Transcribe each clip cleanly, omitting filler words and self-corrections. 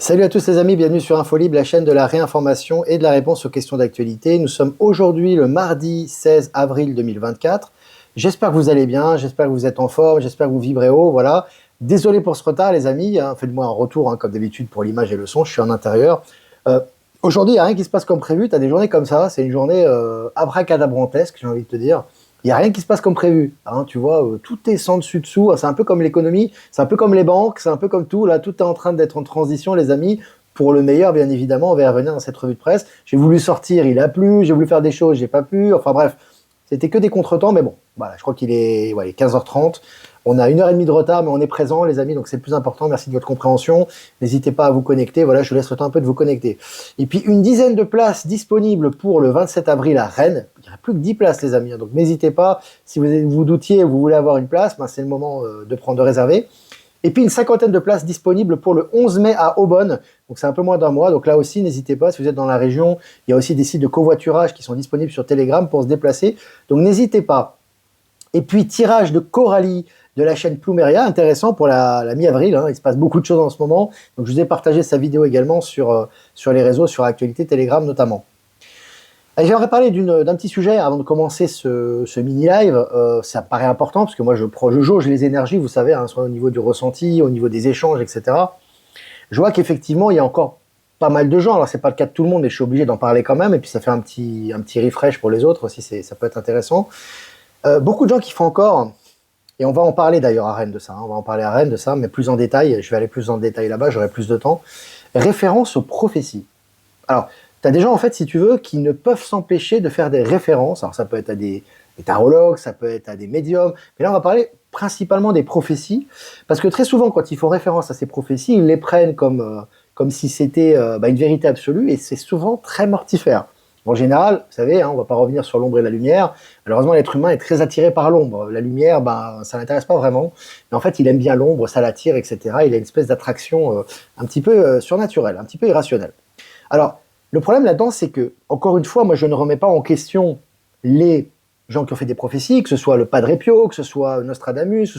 Salut à tous les amis, bienvenue sur InfoLib, la chaîne de la réinformation et de la réponse aux questions d'actualité. Nous sommes aujourd'hui le mardi 16 avril 2024. J'espère que vous allez bien, j'espère que vous êtes en forme, j'espère que vous vibrez haut, voilà. Désolé pour ce retard les amis, faites-moi un retour comme d'habitude pour l'image et le son, je suis en intérieur. Aujourd'hui, il n'y a rien qui se passe comme prévu, tu as des journées comme ça, c'est une journée abracadabrantesque, j'ai envie de te dire. Il n'y a rien qui se passe comme prévu, tu vois, tout est sans dessus-dessous, c'est un peu comme l'économie, c'est un peu comme les banques, c'est un peu comme tout, là, tout est en train d'être en transition, les amis, pour le meilleur, bien évidemment, on va y revenir dans cette revue de presse. J'ai voulu sortir, il a plu, j'ai voulu faire des choses, j'ai pas pu, enfin bref, c'était que des contretemps, mais bon, voilà, je crois qu'il est 15h30, on a 1h30 de retard, mais on est présent, les amis, donc c'est le plus important, merci de votre compréhension, n'hésitez pas à vous connecter, voilà, je vous laisse le temps un peu de vous connecter. Et puis, une dizaine de places disponibles pour le 27 avril à Rennes, il n'y a plus que 10 places, les amis, donc n'hésitez pas, si vous doutiez, vous voulez avoir une place, c'est le moment de réserver. Et puis une cinquantaine de places disponibles pour le 11 mai à Aubonne, donc c'est un peu moins d'un mois, donc là aussi n'hésitez pas, si vous êtes dans la région, il y a aussi des sites de covoiturage qui sont disponibles sur Telegram pour se déplacer, donc n'hésitez pas. Et puis tirage de Coralie de la chaîne Plumeria, intéressant pour la mi-avril, il se passe beaucoup de choses en ce moment, donc je vous ai partagé sa vidéo également sur les réseaux, sur Actualité Telegram notamment. J'aimerais parler d'un petit sujet avant de commencer ce mini-live. Ça paraît important parce que moi, je jauge les énergies, vous savez, soit au niveau du ressenti, au niveau des échanges, etc. Je vois qu'effectivement, il y a encore pas mal de gens. Alors, c'est pas le cas de tout le monde, mais je suis obligé d'en parler quand même. Et puis, ça fait un petit refresh pour les autres aussi. Ça peut être intéressant. Beaucoup de gens qui font encore, et on va en parler d'ailleurs à Rennes de ça. On va en parler à Rennes de ça, mais plus en détail. Je vais aller plus en détail là-bas. J'aurai plus de temps. Référence aux prophéties. Alors, tu as des gens, en fait, si tu veux, qui ne peuvent s'empêcher de faire des références. Alors, ça peut être à des tarologues, ça peut être à des médiums. Mais là, on va parler principalement des prophéties. Parce que très souvent, quand ils font référence à ces prophéties, ils les prennent comme si c'était une vérité absolue. Et c'est souvent très mortifère. En général, vous savez, on ne va pas revenir sur l'ombre et la lumière. Malheureusement, l'être humain est très attiré par l'ombre. La lumière, ça ne l'intéresse pas vraiment. Mais en fait, il aime bien l'ombre, ça l'attire, etc. Il a une espèce d'attraction un petit peu surnaturelle, un petit peu irrationnelle. Alors, le problème là-dedans, c'est que, encore une fois, moi je ne remets pas en question les gens qui ont fait des prophéties, que ce soit le Padre Pio, que ce soit Nostradamus,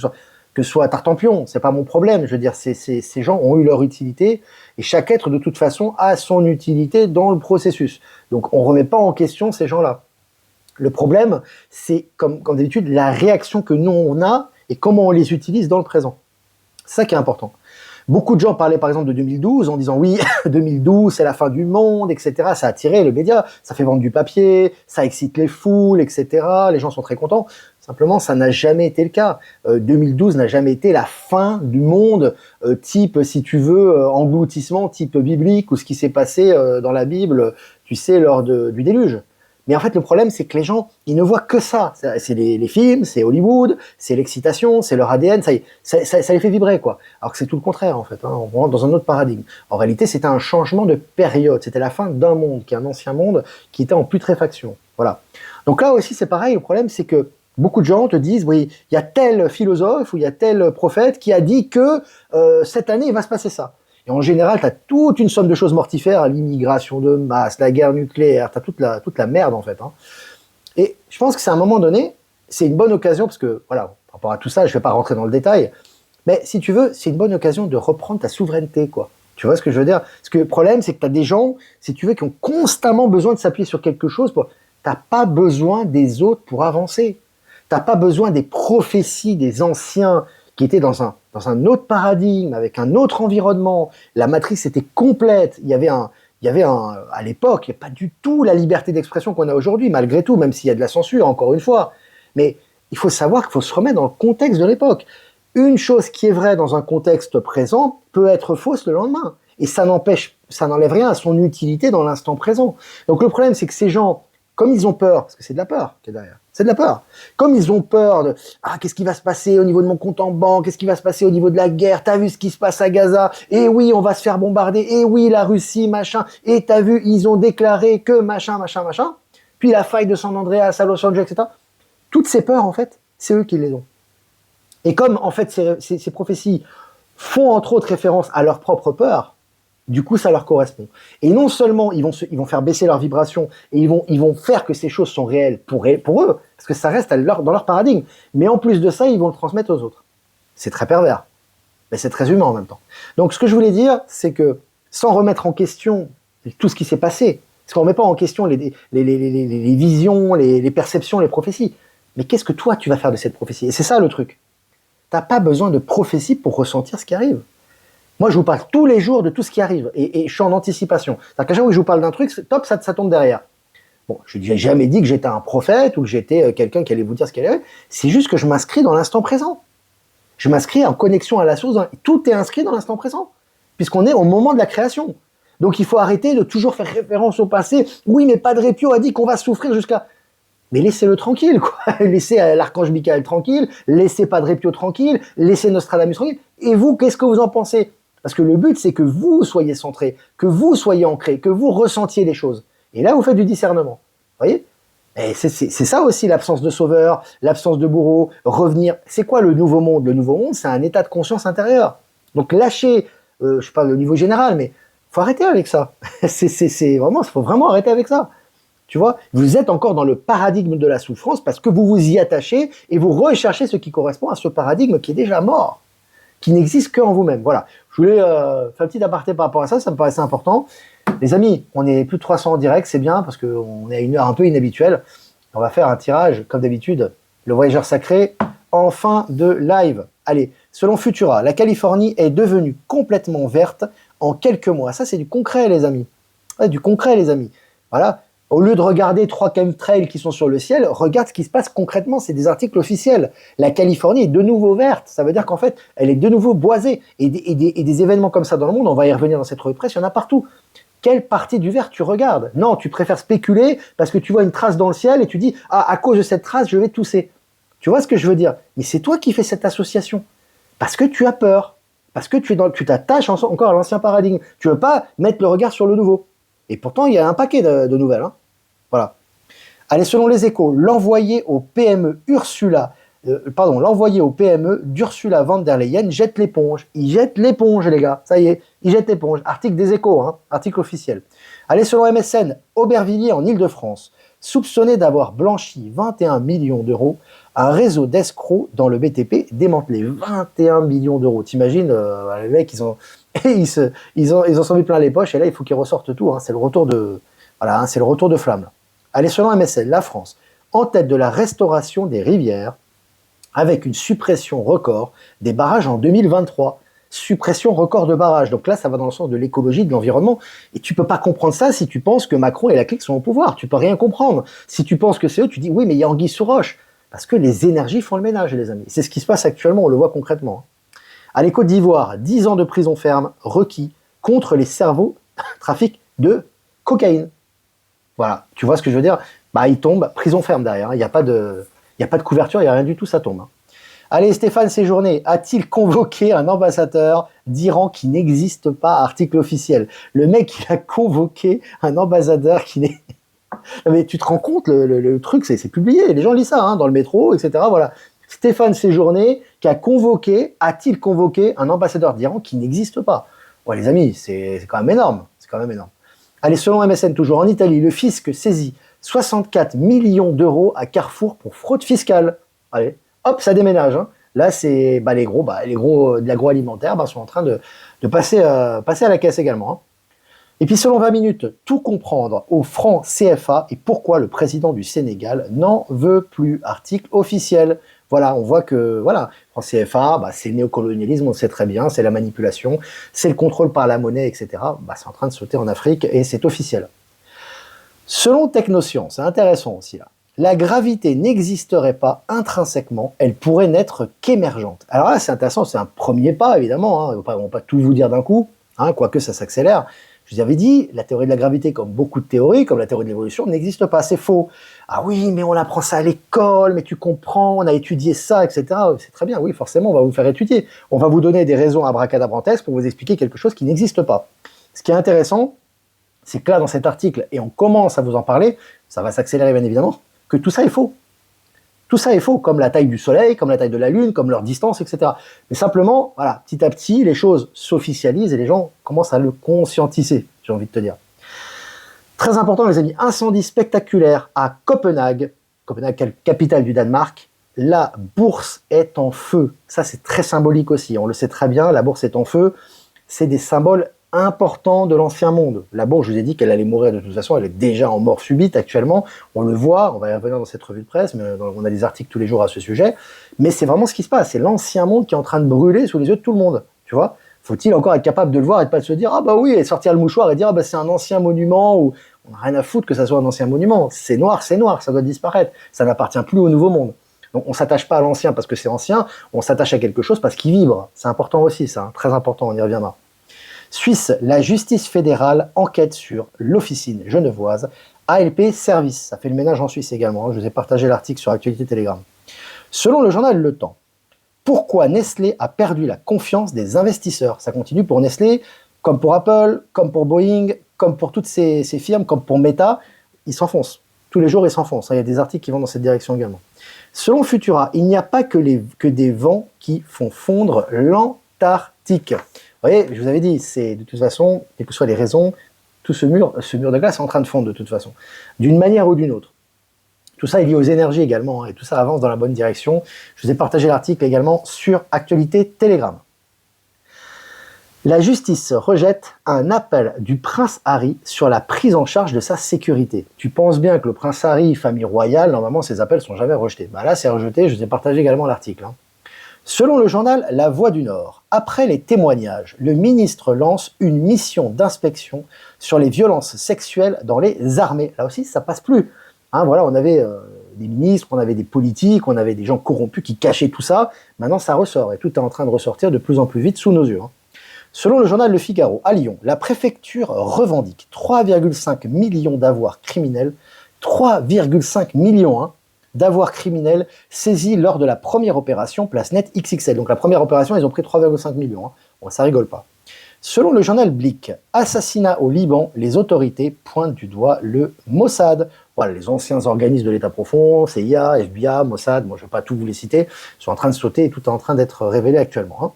que ce soit Tartampion, c'est pas mon problème. Je veux dire, ces gens ont eu leur utilité, et chaque être, de toute façon, a son utilité dans le processus. Donc on ne remet pas en question ces gens-là. Le problème, c'est, comme d'habitude, la réaction que nous on a, et comment on les utilise dans le présent. C'est ça qui est important. Beaucoup de gens parlaient par exemple de 2012 en disant oui, 2012 c'est la fin du monde, etc. Ça a attiré le média, ça fait vendre du papier, ça excite les foules, etc. Les gens sont très contents. Simplement, ça n'a jamais été le cas. 2012 n'a jamais été la fin du monde, type, si tu veux, engloutissement, type biblique, ou ce qui s'est passé dans la Bible, tu sais, lors du déluge. Mais en fait, le problème, c'est que les gens, ils ne voient que ça. C'est les films, c'est Hollywood, c'est l'excitation, c'est leur ADN, ça les fait vibrer, quoi. Alors que c'est tout le contraire, en fait. On rentre dans un autre paradigme. En réalité, c'était un changement de période. C'était la fin d'un monde, qui est un ancien monde, qui était en putréfaction. Voilà. Donc là aussi, c'est pareil. Le problème, c'est que beaucoup de gens te disent, oui, il y a tel philosophe ou il y a tel prophète qui a dit que cette année, il va se passer ça. Et en général, tu as toute une somme de choses mortifères, l'immigration de masse, la guerre nucléaire, tu as toute la merde en fait. Et je pense que c'est à un moment donné, c'est une bonne occasion, parce que, voilà, par rapport à tout ça, je ne vais pas rentrer dans le détail, mais si tu veux, c'est une bonne occasion de reprendre ta souveraineté, quoi. Tu vois ce que je veux dire? Parce que le problème, c'est que tu as des gens, si tu veux, qui ont constamment besoin de s'appuyer sur quelque chose. Tu n'as pas besoin des autres pour avancer. Tu n'as pas besoin des prophéties des anciens qui étaient dans un autre paradigme, avec un autre environnement. La matrice était complète. Il y avait à l'époque, il n'y a pas du tout la liberté d'expression qu'on a aujourd'hui, malgré tout, même s'il y a de la censure, encore une fois. Mais il faut savoir qu'il faut se remettre dans le contexte de l'époque. Une chose qui est vraie dans un contexte présent peut être fausse le lendemain. Et ça n'enlève rien à son utilité dans l'instant présent. Donc le problème, c'est que ces gens, comme ils ont peur, parce que c'est de la peur qui est derrière, c'est de la peur. Comme ils ont peur de « qu'est-ce qui va se passer au niveau de mon compte en banque? Qu'est-ce qui va se passer au niveau de la guerre? T'as vu ce qui se passe à Gaza? Et oui, on va se faire bombarder. Et oui, la Russie, machin. Et t'as vu, ils ont déclaré que machin, machin, machin. » Puis la faille de San Andreas à Los Angeles, etc. Toutes ces peurs, en fait, c'est eux qui les ont. Et comme, en fait, ces prophéties font, entre autres, référence à leur propre peur, du coup, ça leur correspond. Et non seulement ils vont faire baisser leur vibration et ils vont faire que ces choses sont réelles pour eux, parce que ça reste dans leur paradigme. Mais en plus de ça, ils vont le transmettre aux autres. C'est très pervers, mais c'est très humain en même temps. Donc, ce que je voulais dire, c'est que sans remettre en question tout ce qui s'est passé. Parce qu'on ne remet pas en question les visions, les perceptions, les prophéties. Mais qu'est-ce que toi, tu vas faire de cette prophétie? Et c'est ça le truc. Tu n'as pas besoin de prophétie pour ressentir ce qui arrive. Moi, je vous parle tous les jours de tout ce qui arrive. Et je suis en anticipation. C'est-à-dire qu'à chaque fois que je vous parle d'un truc, top, ça tombe derrière. Bon, je n'ai jamais dit que j'étais un prophète ou que j'étais quelqu'un qui allait vous dire ce qu'il allait. C'est juste que je m'inscris dans l'instant présent. Je m'inscris en connexion à la source. Tout est inscrit dans l'instant présent, puisqu'on est au moment de la création. Donc il faut arrêter de toujours faire référence au passé. Oui, mais Padre Pio a dit qu'on va souffrir jusqu'à... Mais laissez-le tranquille, quoi. Laissez l'archange Michael tranquille, laissez Padre Pio tranquille, laissez Nostradamus tranquille. Et vous, qu'est-ce que vous en pensez? Parce que le but, c'est que vous soyez centré, que vous soyez ancré, que vous ressentiez les choses. Et là, vous faites du discernement. Vous voyez? Et c'est ça aussi l'absence de sauveur, l'absence de bourreau, revenir. C'est quoi le nouveau monde? Le nouveau monde, c'est un état de conscience intérieur. Donc lâchez, je parle au niveau général, mais faut arrêter avec ça. Il faut vraiment arrêter avec ça. Tu vois, vous êtes encore dans le paradigme de la souffrance parce que vous vous y attachez et vous recherchez ce qui correspond à ce paradigme qui est déjà mort, qui n'existe qu'en vous-même. Voilà. Je voulais faire un petit aparté par rapport à ça, ça me paraissait important. Les amis, on est plus de 300 en direct, c'est bien parce qu'on est à une heure un peu inhabituelle. On va faire un tirage, comme d'habitude, le voyageur sacré en fin de live. Allez, selon Futura, la Californie est devenue complètement verte en quelques mois. Ça, c'est du concret, les amis. Ouais, du concret, les amis. Voilà. Au lieu de regarder 3 chemtrails qui sont sur le ciel, regarde ce qui se passe concrètement. C'est des articles officiels. La Californie est de nouveau verte. Ça veut dire qu'en fait, elle est de nouveau boisée. Et des événements comme ça dans le monde, on va y revenir dans cette revue de presse, il y en a partout. Quelle partie du vert tu regardes? Non, tu préfères spéculer parce que tu vois une trace dans le ciel et tu dis « Ah, à cause de cette trace, je vais tousser ». Tu vois ce que je veux dire? Mais c'est toi qui fais cette association. Parce que tu as peur. Parce que tu t'attaches encore à l'ancien paradigme. Tu ne veux pas mettre le regard sur le nouveau. Et pourtant, il y a un paquet de nouvelles. Hein. Voilà. Allez, selon les Échos, l'envoyé au PME d'Ursula von der Leyen jette l'éponge. Il jette l'éponge, les gars. Ça y est, il jette l'éponge. Article des Échos, hein, article officiel. Allez, selon MSN, Aubervilliers en Île-de-France, soupçonné d'avoir blanchi 21 millions d'euros, un réseau d'escrocs dans le BTP démantelé. 21 millions d'euros. T'imagines, les mecs, ils en sont mis plein les poches et là, il faut qu'ils ressortent tout. Hein. C'est le retour de, voilà, hein, c'est le retour de flamme. Là. Allez, selon MSN, la France, en tête de la restauration des rivières, avec une suppression record des barrages en 2023. Suppression record de barrages. Donc là, ça va dans le sens de l'écologie, de l'environnement. Et tu peux pas comprendre ça si tu penses que Macron et la clique sont au pouvoir. Tu peux rien comprendre. Si tu penses que c'est eux, tu dis oui, mais il y a anguille sous roche. Parce que les énergies font le ménage, les amis. C'est ce qui se passe actuellement, on le voit concrètement. Allez, Côte d'Ivoire, 10 ans de prison ferme requis contre les cerveaux trafic de cocaïne. Voilà, tu vois ce que je veux dire? Bah, il tombe, prison ferme derrière. Il n'y a pas de couverture, il n'y a rien du tout, ça tombe. Allez, Stéphane Séjourné a-t-il convoqué un ambassadeur d'Iran qui n'existe pas? Article officiel. Le mec, il a convoqué un ambassadeur qui n'est... Mais tu te rends compte, le truc, c'est publié. Les gens lisent ça, hein, dans le métro, etc. Voilà. Stéphane Séjourné a-t-il convoqué un ambassadeur d'Iran qui n'existe pas? Ouais, les amis, c'est quand même énorme. C'est quand même énorme. Allez, selon MSN, toujours en Italie, le fisc saisit 64 millions d'euros à Carrefour pour fraude fiscale. Allez, hop, ça déménage. Hein. Là, c'est les gros de l'agroalimentaire sont en train de passer à la caisse également. Hein. Et puis, selon 20 minutes, tout comprendre au franc CFA et pourquoi le président du Sénégal n'en veut plus. Article officiel. Voilà, on voit que, voilà, franc CFA, c'est le néocolonialisme, on le sait très bien, c'est la manipulation, c'est le contrôle par la monnaie, etc. C'est en train de sauter en Afrique et c'est officiel. Selon Technoscience, c'est intéressant aussi là, la gravité n'existerait pas intrinsèquement, elle pourrait n'être qu'émergente. Alors là, c'est intéressant, c'est un premier pas, évidemment, hein, on ne va pas tout vous dire d'un coup, hein, quoique ça s'accélère. Je vous avais dit, la théorie de la gravité, comme beaucoup de théories, comme la théorie de l'évolution, n'existe pas, c'est faux. Ah oui, mais on apprend ça à l'école, mais tu comprends, on a étudié ça, etc. C'est très bien, oui, forcément, on va vous faire étudier. On va vous donner des raisons abracadabrantesques pour vous expliquer quelque chose qui n'existe pas. Ce qui est intéressant, c'est que là, dans cet article, et on commence à vous en parler, ça va s'accélérer bien évidemment, que tout ça est faux. Tout ça est faux, comme la taille du Soleil, comme la taille de la Lune, comme leur distance, etc. Mais simplement, voilà, petit à petit, les choses s'officialisent et les gens commencent à le conscientiser, j'ai envie de te dire. Très important, les amis, incendie spectaculaire à Copenhague, capitale du Danemark, la bourse est en feu. Ça, c'est très symbolique aussi, on le sait très bien, la bourse est en feu, c'est des symboles important de l'ancien monde. La bourse, je vous ai dit qu'elle allait mourir de toute façon, elle est déjà en mort subite actuellement, on le voit, on va y revenir dans cette revue de presse, mais on a des articles tous les jours à ce sujet, mais c'est vraiment ce qui se passe, c'est l'ancien monde qui est en train de brûler sous les yeux de tout le monde, tu vois. Faut-il encore être capable de le voir et de pas se dire, ah bah oui, et sortir le mouchoir et dire, ah bah c'est un ancien monument, ou on n'a rien à foutre que ça soit un ancien monument, c'est noir, ça doit disparaître, ça n'appartient plus au nouveau monde. Donc on s'attache pas à l'ancien parce que c'est ancien, on s'attache à quelque chose parce qu'il vibre, c'est important aussi ça, hein, très important, on y reviendra. Suisse, la justice fédérale enquête sur l'officine genevoise ALP Service. Ça fait le ménage en Suisse également. Hein. Je vous ai partagé l'article sur Actualité Télégramme. Selon le journal Le Temps, pourquoi Nestlé a perdu la confiance des investisseurs? Ça continue pour Nestlé, comme pour Apple, comme pour Boeing, comme pour toutes ces firmes, comme pour Meta. Ils s'enfoncent. Tous les jours, ils s'enfoncent. Il y a des articles qui vont dans cette direction également. Selon Futura, il n'y a pas que des vents qui font fondre l'Antarctique. Vous voyez, je vous avais dit, c'est de toute façon, quelles que soient les raisons, tout ce mur de glace est en train de fondre de toute façon, d'une manière ou d'une autre. Tout ça est lié aux énergies également, hein, et tout ça avance dans la bonne direction. Je vous ai partagé l'article également sur Actualité Télégramme. La justice rejette un appel du prince Harry sur la prise en charge de sa sécurité. Tu penses bien que le prince Harry, famille royale, normalement ses appels sont jamais rejetés. Bah là c'est rejeté, je vous ai partagé également l'article. Hein. Selon le journal La Voix du Nord, après les témoignages, le ministre lance une mission d'inspection sur les violences sexuelles dans les armées. Là aussi, ça passe plus. Hein, voilà, on avait des ministres, on avait des politiques, on avait des gens corrompus qui cachaient tout ça. Maintenant, ça ressort et tout est en train de ressortir de plus en plus vite sous nos yeux. Hein. Selon le journal Le Figaro, à Lyon, la préfecture revendique 3,5 millions d'avoirs criminels. 3,5 millions, hein, d'avoirs criminels saisis lors de la première opération Place Net XXL. Donc la première opération, ils ont pris 3,5 millions. Hein. Bon, ça rigole pas. Selon le journal Blick, assassinat au Liban, les autorités pointent du doigt le Mossad. Voilà, les anciens organismes de l'État profond, CIA, FBI, Mossad, moi je ne vais pas tout vous les citer, sont en train de sauter et tout est en train d'être révélé actuellement. Hein.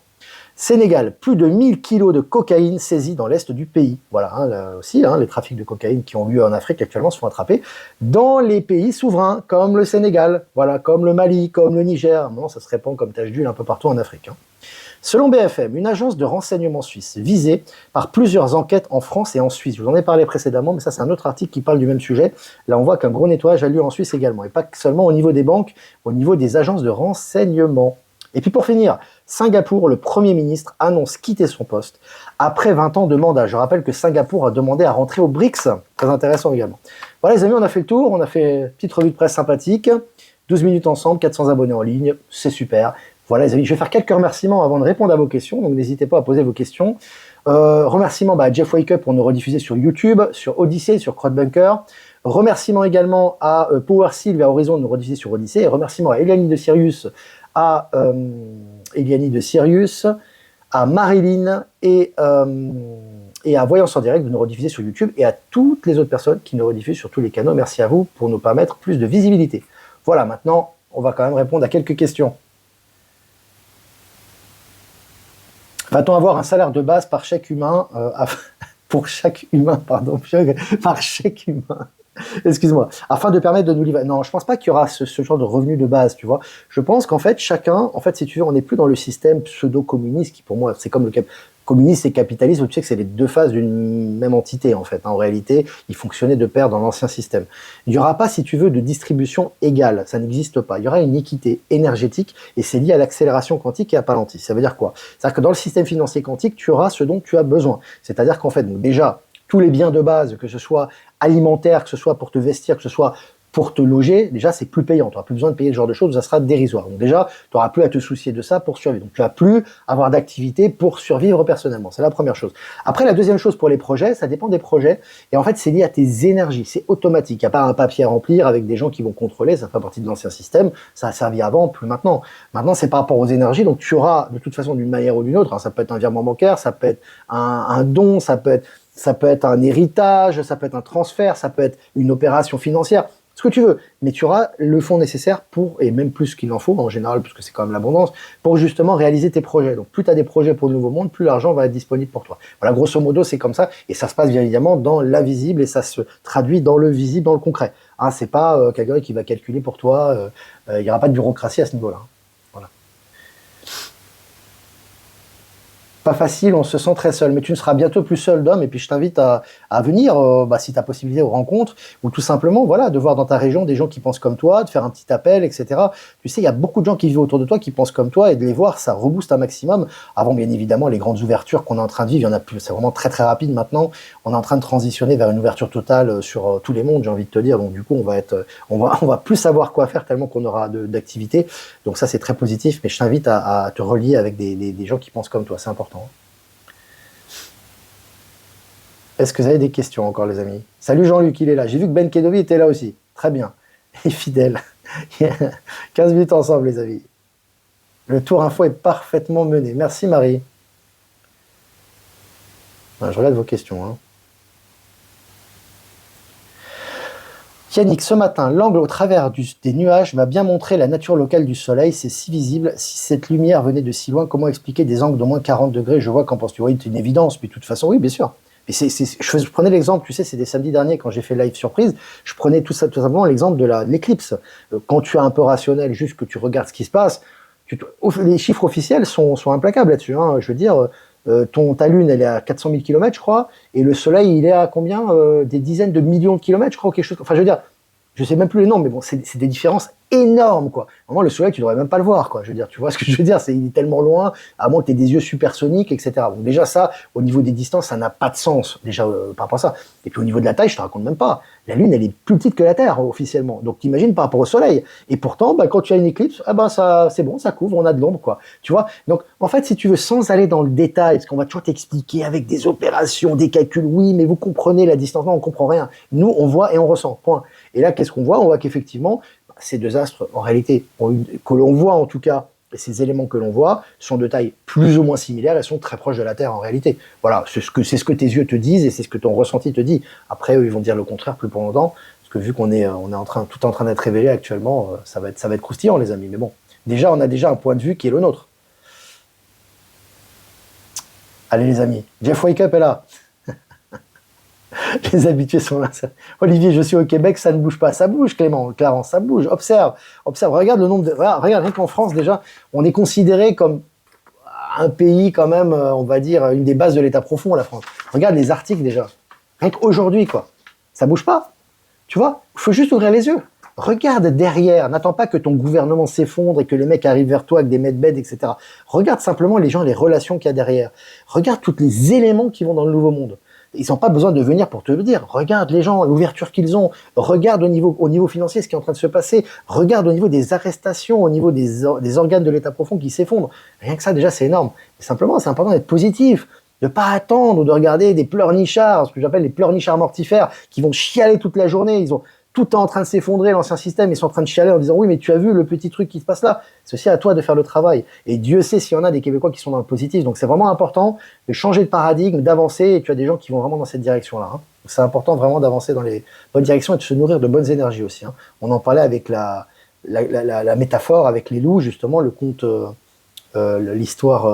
Sénégal, plus de 1000 kilos de cocaïne saisis dans l'est du pays. Voilà, hein, là aussi, hein, les trafics de cocaïne qui ont lieu en Afrique actuellement se font attraper dans les pays souverains, comme le Sénégal, voilà, comme le Mali, comme le Niger. Non, ça se répand comme tache d'huile un peu partout en Afrique. Hein. Selon BFM, une agence de renseignement suisse visée par plusieurs enquêtes en France et en Suisse. Je vous en ai parlé précédemment, mais ça c'est un autre article qui parle du même sujet. Là, on voit qu'un gros nettoyage a lieu en Suisse également, et pas seulement au niveau des banques, au niveau des agences de renseignement. Et puis pour finir, Singapour, le Premier ministre annonce quitter son poste après 20 ans de mandat. Je rappelle que Singapour a demandé à rentrer au BRICS, très intéressant également. Voilà les amis, on a fait le tour, on a fait une petite revue de presse sympathique, 12 minutes ensemble, 400 abonnés en ligne, c'est super. Voilà les amis, je vais faire quelques remerciements avant de répondre à vos questions, donc n'hésitez pas à poser vos questions. Remerciements à Jeff Wake Up pour nous rediffuser sur YouTube, sur Odyssey, sur Crowdbunker. Remerciements également à PowerSeal vers Horizon de nous rediffuser sur Odyssey. Et remerciements à Eliani de Sirius, à Marilyn et à Voyance en Direct de nous rediffuser sur YouTube et à toutes les autres personnes qui nous rediffusent sur tous les canaux. Merci à vous pour nous permettre plus de visibilité. Voilà, maintenant, on va quand même répondre à quelques questions. Va-t-on avoir un salaire de base par chèque humain pour chaque humain, pardon, par chèque humain? Excuse-moi, afin de permettre de nous livrer. Non, je pense pas qu'il y aura ce genre de revenu de base, tu vois. Je pense qu'en fait, chacun, en fait, si tu veux, on n'est plus dans le système pseudo-communiste qui, pour moi, c'est comme le communisme et capitalisme, tu sais que c'est les deux faces d'une même entité, en fait. En réalité, ils fonctionnaient de pair dans l'ancien système. Il n'y aura pas, si tu veux, de distribution égale. Ça n'existe pas. Il y aura une équité énergétique et c'est lié à l'accélération quantique et à Palantir. Ça veut dire quoi? C'est-à-dire que dans le système financier quantique, tu auras ce dont tu as besoin. C'est-à-dire qu'en fait, donc déjà, tous les biens de base, que ce soit alimentaire, que ce soit pour te vestir, que ce soit pour te loger, déjà c'est plus payant. Tu n'auras plus besoin de payer ce genre de choses, ça sera dérisoire. Donc déjà, tu n'auras plus à te soucier de ça pour survivre. Donc tu n'as plus à avoir d'activité pour survivre personnellement. C'est la première chose. Après, la deuxième chose pour les projets, ça dépend des projets. Et en fait, c'est lié à tes énergies. C'est automatique. Il n'y a pas un papier à remplir avec des gens qui vont contrôler. Ça fait partie de l'ancien système. Ça a servi avant, plus maintenant. Maintenant, c'est par rapport aux énergies. Donc tu auras de toute façon d'une manière ou d'une autre. Alors, ça peut être un virement bancaire, ça peut être un don, ça peut être un héritage, ça peut être un transfert, ça peut être une opération financière, ce que tu veux. Mais tu auras le fonds nécessaire pour, et même plus qu'il en faut en général, parce que c'est quand même l'abondance, pour justement réaliser tes projets. Donc plus tu as des projets pour le nouveau monde, plus l'argent va être disponible pour toi. Voilà, grosso modo, c'est comme ça. Et ça se passe bien évidemment dans l'invisible et ça se traduit dans le visible, dans le concret. Hein, c'est pas quelqu'un qui va calculer pour toi. Il n'y aura pas de bureaucratie à ce niveau-là. Voilà. Pas facile, on se sent très seul, mais tu ne seras bientôt plus seul d'homme, et puis je t'invite à venir, si tu as possibilité, aux rencontres, ou tout simplement, voilà, de voir dans ta région des gens qui pensent comme toi, de faire un petit appel, etc. Tu sais, il y a beaucoup de gens qui vivent autour de toi, qui pensent comme toi, et de les voir, ça rebooste un maximum. Avant, bien évidemment, les grandes ouvertures qu'on est en train de vivre, il y en a plus, c'est vraiment très très rapide maintenant, on est en train de transitionner vers une ouverture totale sur tous les mondes, j'ai envie de te dire, donc du coup, on va plus savoir quoi faire tellement qu'on aura d'activités, donc ça c'est très positif, mais je t'invite à te relier avec des gens qui pensent comme toi, c'est important. Est-ce que vous avez des questions encore, les amis? Salut Jean-Luc, il est là. J'ai vu que Ben Kedovi était là aussi. Très bien. Et fidèle. 15 minutes ensemble, les amis. Le tour info est parfaitement mené. Merci Marie. Je regarde vos questions. Yannick, ce matin, l'angle au travers des nuages m'a bien montré la nature locale du soleil. C'est si visible. Si cette lumière venait de si loin, comment expliquer des angles d'au moins 40 degrés? Je vois qu'en penses-tu? Oui, c'est une évidence, mais de toute façon, oui, bien sûr. Et je prenais l'exemple, tu sais, c'était samedi dernier quand j'ai fait live surprise, je prenais tout simplement l'exemple de l'éclipse. Quand tu es un peu rationnel, juste que tu regardes ce qui se passe, les chiffres officiels sont implacables là-dessus. Je veux dire, ta lune, elle est à 400 000 km, je crois, et le soleil, il est à combien? Des dizaines de millions de kilomètres, je crois, ou quelque chose. Enfin, je veux dire, je sais même plus les noms, mais bon, c'est des différences énormes, quoi. Vraiment, le soleil, tu devrais même pas le voir, quoi. Je veux dire, tu vois ce que je veux dire? Il est tellement loin, à moins que tu aies des yeux supersoniques, etc. Bon, déjà, ça, au niveau des distances, ça n'a pas de sens, déjà, par rapport à ça. Et puis, au niveau de la taille, je te raconte même pas. La Lune, elle est plus petite que la Terre, officiellement. Donc, t'imagines par rapport au soleil. Et pourtant, quand tu as une éclipse, ça, c'est bon, ça couvre, on a de l'ombre, quoi. Tu vois? Donc, en fait, si tu veux, sans aller dans le détail, parce qu'on va toujours t'expliquer avec des opérations, des calculs, oui, mais vous comprenez la distance, non, on comprend rien. Nous, on voit et on ressent, point. Et là, qu'est-ce qu'on voit? On voit qu'effectivement, ces deux astres, en réalité, que l'on voit en tout cas, et ces éléments que l'on voit, sont de taille plus ou moins similaire et sont très proches de la Terre en réalité. Voilà, c'est ce que tes yeux te disent et c'est ce que ton ressenti te dit. Après, eux, ils vont dire le contraire plus pour longtemps, parce que vu qu'on est, tout en train d'être révélé actuellement, ça va être croustillant, les amis. Mais bon, déjà, on a déjà un point de vue qui est le nôtre. Allez, les amis, Jeff Wake Up est là. Les habitués sont là. Olivier, je suis au Québec, ça ne bouge pas. Ça bouge, Clarence, ça bouge. Observe. Regarde le nombre de. Regarde, rien qu'en France, déjà, on est considéré comme un pays, quand même, on va dire, une des bases de l'État profond, la France. Regarde les articles, déjà. Rien qu'aujourd'hui, quoi. Ça bouge pas. Tu vois? Il faut juste ouvrir les yeux. Regarde derrière. N'attends pas que ton gouvernement s'effondre et que les mecs arrivent vers toi avec des medbeds, etc. Regarde simplement les gens, les relations qu'il y a derrière. Regarde tous les éléments qui vont dans le nouveau monde. Ils n'ont pas besoin de venir pour te le dire. Regarde les gens, l'ouverture qu'ils ont. Regarde au niveau financier ce qui est en train de se passer. Regarde au niveau des arrestations, au niveau des organes de l'État profond qui s'effondrent. Rien que ça, déjà, c'est énorme. Mais simplement, c'est important d'être positif, de pas attendre ou de regarder des pleurnichards, ce que j'appelle les pleurnichards mortifères, qui vont chialer toute la journée. Tout est en train de s'effondrer, l'ancien système, ils sont en train de chialer en disant oui, mais tu as vu le petit truc qui se passe là. C'est aussi à toi de faire le travail. Et Dieu sait s'il y en a des Québécois qui sont dans le positif. Donc c'est vraiment important de changer de paradigme, d'avancer. Et tu as des gens qui vont vraiment dans cette direction-là. C'est important vraiment d'avancer dans les bonnes directions et de se nourrir de bonnes énergies aussi. On en parlait avec la métaphore, avec les loups, justement, le conte, l'histoire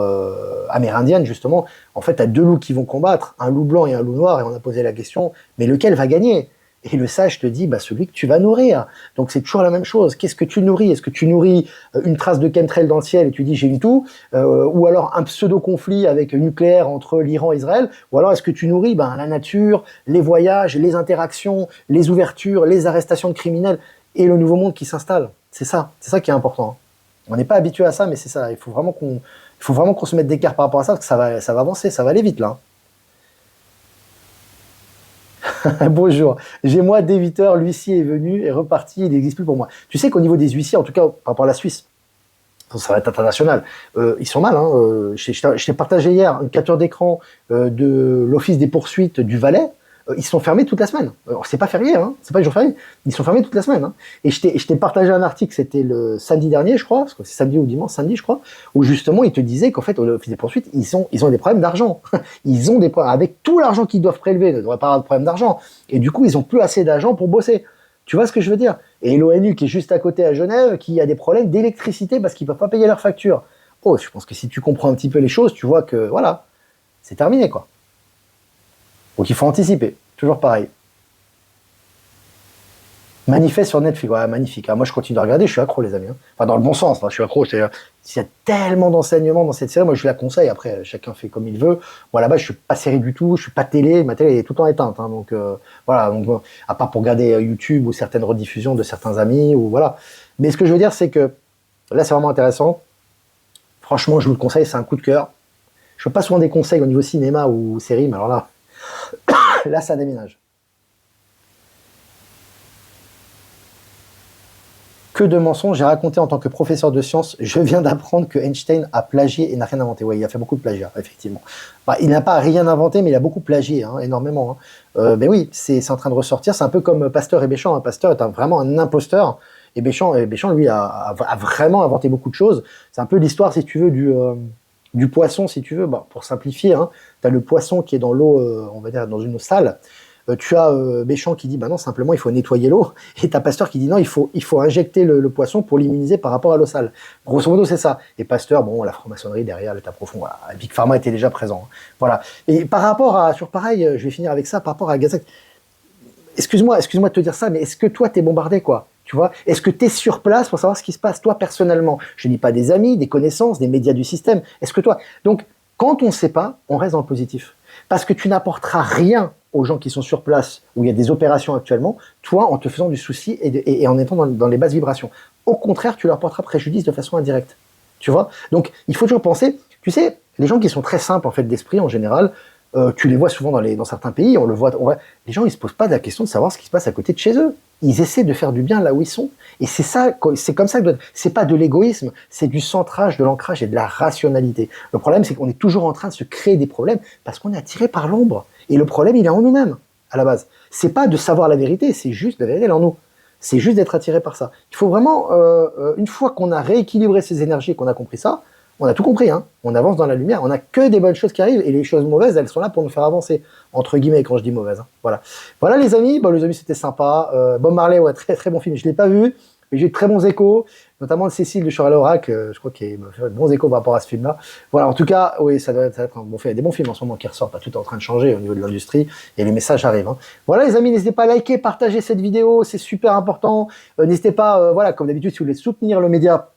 amérindienne, justement. En fait, tu as deux loups qui vont combattre, un loup blanc et un loup noir. Et on a posé la question, mais lequel va gagner? Et le sage te dit, celui que tu vas nourrir. Donc c'est toujours la même chose. Qu'est-ce que tu nourris? Est-ce que tu nourris une trace de chemtrail dans le ciel et tu dis j'ai une toux, ou alors un pseudo-conflit avec nucléaire entre l'Iran et Israël, ou alors est-ce que tu nourris la nature, les voyages, les interactions, les ouvertures, les arrestations de criminels et le nouveau monde qui s'installe? C'est ça qui est important. On n'est pas habitué à ça, mais c'est ça. Il faut vraiment qu'on se mette d'écart par rapport à ça, parce que ça va avancer, ça va aller vite là. Bonjour, j'ai moi des 8 heures, l'huissier est venu et reparti, il n'existe plus pour moi. Tu sais qu'au niveau des huissiers, en tout cas par rapport à la Suisse, ça va être international, ils sont mal. Je t'ai partagé hier une capture d'écran de l'Office des poursuites du Valais. Ils sont fermés toute la semaine. C'est pas férié, c'est pas les jours fériés. Ils sont fermés toute la semaine. Et je t'ai partagé un article, c'était le samedi dernier, je crois, parce que c'est samedi ou dimanche, samedi, je crois, où justement ils te disaient qu'en fait, au l'Office des poursuites, ils ont des problèmes d'argent. Ils ont des problèmes avec tout l'argent qu'ils doivent prélever, ils ne devraient pas avoir de problème d'argent. Et du coup, ils ont plus assez d'argent pour bosser. Tu vois ce que je veux dire? Et l'ONU qui est juste à côté à Genève, qui a des problèmes d'électricité parce qu'ils peuvent pas payer leurs factures. Oh, je pense que si tu comprends un petit peu les choses, tu vois que voilà, c'est terminé quoi. Donc il faut anticiper, toujours pareil. Manifeste sur Netflix, ouais, magnifique. Ah, moi, je continue de regarder, je suis accro, les amis. Hein. Enfin, dans le bon sens, hein, je suis accro. Il y a tellement d'enseignements dans cette série, moi, je la conseille. Après, chacun fait comme il veut. Moi, là-bas, je suis pas série du tout, je suis pas télé. Ma télé est tout le temps éteinte. Hein, donc, voilà. Donc, bon, à part pour regarder YouTube ou certaines rediffusions de certains amis, ou voilà. Mais ce que je veux dire, c'est que là, c'est vraiment intéressant. Franchement, je vous le conseille, c'est un coup de cœur. Je fais pas souvent des conseils au niveau cinéma ou série, mais alors là, là, ça déménage. Que de mensonges j'ai raconté en tant que professeur de sciences. Je viens d'apprendre que Einstein a plagié et n'a rien inventé. Oui, il a fait beaucoup de plagiat, effectivement. Enfin, il n'a pas rien inventé, mais il a beaucoup plagié, hein, énormément. Hein. Mais oui, c'est en train de ressortir. C'est un peu comme Pasteur et Béchamp. Hein. Pasteur est vraiment un imposteur. Et Béchamp, lui, a vraiment inventé beaucoup de choses. C'est un peu l'histoire, si tu veux, du poisson, si tu veux. Bah, pour simplifier, hein, tu as le poisson qui est dans l'eau, on va dire, dans une eau sale. Tu as Béchamp qui dit bah non, simplement il faut nettoyer l'eau, et tu as Pasteur qui dit non, il faut injecter le poisson pour l'immuniser par rapport à l'eau sale. Grosso modo, c'est ça. Et Pasteur, bon, la franc-maçonnerie derrière, l'état profond, voilà. Big Pharma était déjà présent. Hein. Voilà. Et par rapport à, sur pareil, je vais finir avec ça, par rapport à Gazak, excuse-moi de te dire ça, mais est-ce que toi, t'es bombardé, quoi? Tu vois? Est-ce que tu es sur place pour savoir ce qui se passe, toi, personnellement? Je ne dis pas des amis, des connaissances, des médias du système. Est-ce que toi... Donc, quand on ne sait pas, on reste dans le positif. Parce que tu n'apporteras rien aux gens qui sont sur place, où il y a des opérations actuellement, toi, en te faisant du souci et en étant dans les basses vibrations. Au contraire, tu leur porteras préjudice de façon indirecte. Tu vois? Donc, il faut toujours penser, tu sais, les gens qui sont très simples, en fait, d'esprit, en général, tu les vois souvent dans certains pays, les gens, ils se posent pas la question de savoir ce qui se passe à côté de chez eux. Ils essaient de faire du bien là où ils sont. Et c'est ça, c'est comme ça que c'est pas de l'égoïsme, c'est du centrage, de l'ancrage et de la rationalité. Le problème, c'est qu'on est toujours en train de se créer des problèmes parce qu'on est attiré par l'ombre. Et le problème, il est en nous-mêmes, à la base. C'est pas de savoir la vérité, c'est juste la vérité, elle est en nous. C'est juste d'être attiré par ça. Il faut vraiment, une fois qu'on a rééquilibré ces énergies et qu'on a compris ça, on a tout compris, hein. On avance dans la lumière, on n'a que des bonnes choses qui arrivent, et les choses mauvaises, elles sont là pour nous faire avancer, entre guillemets, quand je dis mauvaises. Hein. Voilà. Voilà les amis, c'était sympa. Bob Marley, ouais, très très bon film, je ne l'ai pas vu, mais j'ai eu de très bons échos, notamment de Cécile de Choral-Orac, je crois qu'il m'a fait de bons échos par rapport à ce film-là. Voilà, en tout cas, oui, ça doit être un bon film. Il y a des bons films en ce moment qui ressortent, tout est en train de changer au niveau de l'industrie, et les messages arrivent. Hein. Voilà les amis, n'hésitez pas à liker, partager cette vidéo, c'est super important. N'hésitez pas, voilà, comme d'habitude, si vous voulez soutenir le média,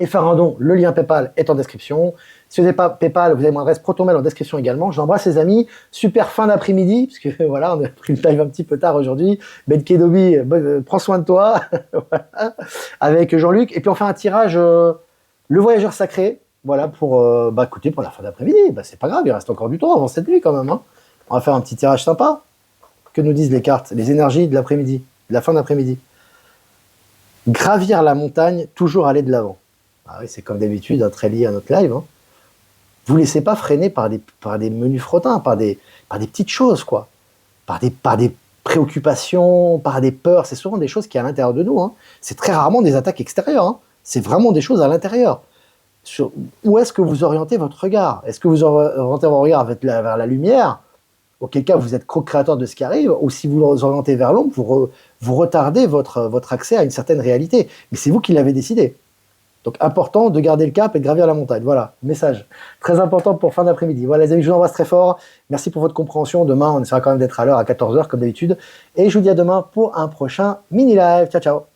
et faire un don, le lien PayPal est en description. Si vous n'avez pas PayPal, vous avez mon adresse ProtonMail en description également. J'embrasse les amis. Super fin d'après-midi, parce que voilà, on a pris le live un petit peu tard aujourd'hui. Ben Kedobi, prends soin de toi. Voilà. Avec Jean-Luc. Et puis on fait un tirage, le voyageur sacré. Voilà, pour, écoutez, pour la fin d'après-midi. C'est pas grave, il reste encore du temps avant cette nuit quand même. Hein. On va faire un petit tirage sympa. Que nous disent les cartes, les énergies de l'après-midi, de la fin d'après-midi. Gravir la montagne, toujours aller de l'avant. Ah oui, c'est comme d'habitude, très lié à notre live. Hein. Vous ne laissez pas freiner par des menus frottins, par des petites choses, quoi. Par des préoccupations, par des peurs. C'est souvent des choses qui sont à l'intérieur de nous. Hein. C'est très rarement des attaques extérieures. Hein. C'est vraiment des choses à l'intérieur. Où est-ce que vous orientez votre regard? Est-ce que vous orientez votre regard vers la lumière? Auquel cas, vous êtes co-créateur de ce qui arrive. Ou si vous orientez vers l'ombre, vous retardez votre accès à une certaine réalité. Mais c'est vous qui l'avez décidé. Donc, important de garder le cap et de gravir la montagne. Voilà, message très important pour fin d'après-midi. Voilà, les amis, je vous embrasse très fort. Merci pour votre compréhension. Demain, on essaiera quand même d'être à l'heure à 14h, comme d'habitude. Et je vous dis à demain pour un prochain mini-live. Ciao, ciao.